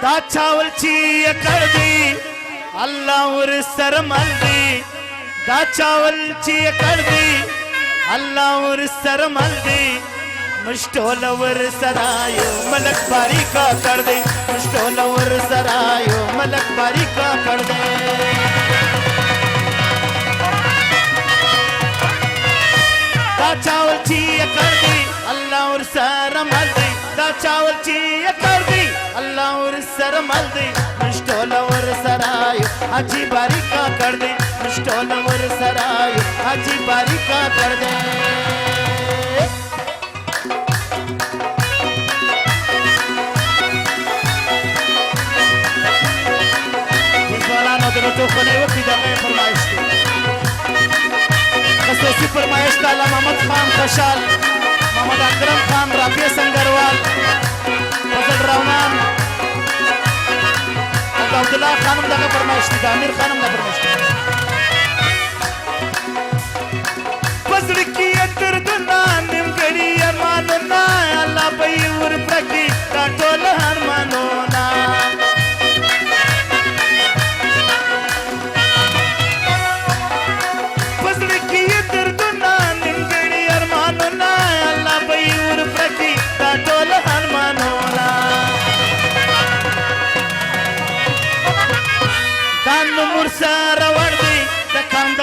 دا چاول چې کړ دی الله ور سره مل دی دا چاول چې کړ دی الله ور سره مل دی مشټول ور سرایو ملک باری کا کړ دی مشټول ور سرایو ملک باری کا کړ دی دا چاول چې کړ دی الله ور سره مل دی دا چاول چې کړ دی الله ور سره مل دی مشټول ور سرایو حاجی باری کا کړ دی مشټول ور سرایو حاجی باری کا کړ دی تو خونه وکړي دغه فرمایش دی خصوصي فرمایش د علامه محمد خان خوشحال محمد اکرم خان رافع سنگروال فضل رحمان عبدالله خانم دغه فرمایش دی د امیر خانم دغه فرمایش دی په زړه کې یې دردونه نیمګړي ارمانونه الله به یې ورپرکړي دا ټول ارمانونه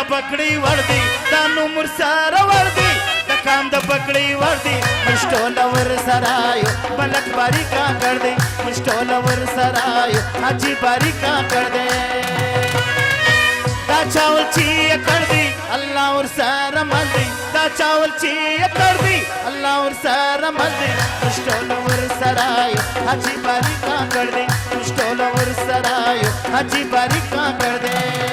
پکړی ور دی دا نومر سره ور دی د کام د پکړی ور دی مشټول ور سرایو ملک باری کا کړ دی مشټول ور سرایو حاجی باری کا کړ دی دا چاول چې کړ دی الله ور سره مل دی دا چاول چې کړ دی الله ور سره مل دی مشټول ور سرایو حاجی باری کا کړ دی مشټول ور سرایو حاجی باری کا کړ دی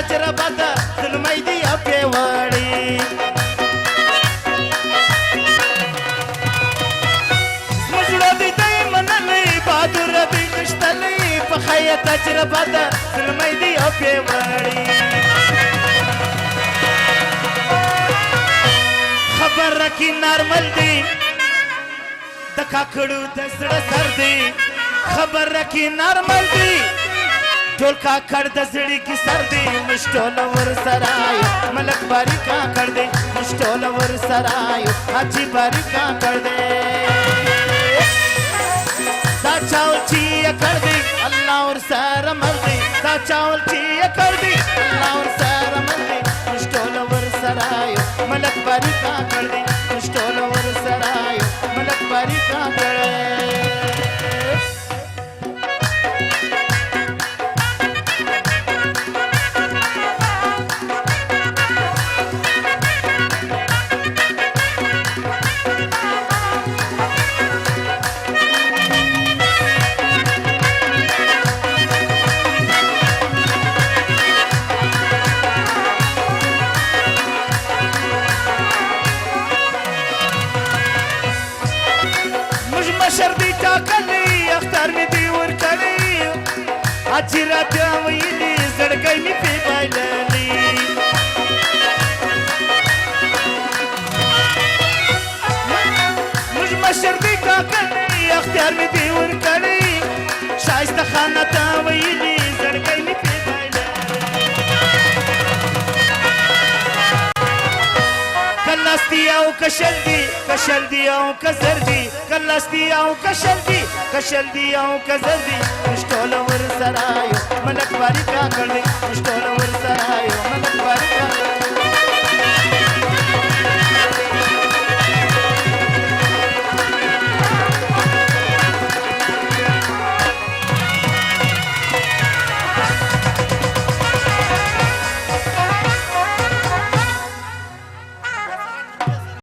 تجربه ده ظلمي دي پیوړی مزړه دي منلې بادر دي خشتلې په خیا تجربه ده ظلمي دي پیوړی خبر کی نارمل دي د کاکړو د زړه سر دي خبر کی نارمل دي ټول کاکړ د زړی کی سر دی مشټول ور سرایو ملک باری کا کړ دی مشټول ور سرایو حاجی باری کا کړ دی دا چاول چې کړ دی الله ور سره مل دی دا چاول چې کړ دی الله ور سره مل دی مشټول ور سرایو ملک باری کا کړ دی مشټول ور سرایو ملک باری کا کړ دی حاجی راته ویلي زړګی مې پې بایللی موږ مشر دی ټاکلی اختیار مې دې ورکړی ښایسته خانه ته ویلي زړګی مې پې بایللی کلاستی او کشل دی او کزر دی کلاستی او کشل دی او کزر دی مشټول ور سرایو ملک باری کا کړ دی مشټول ور سرایو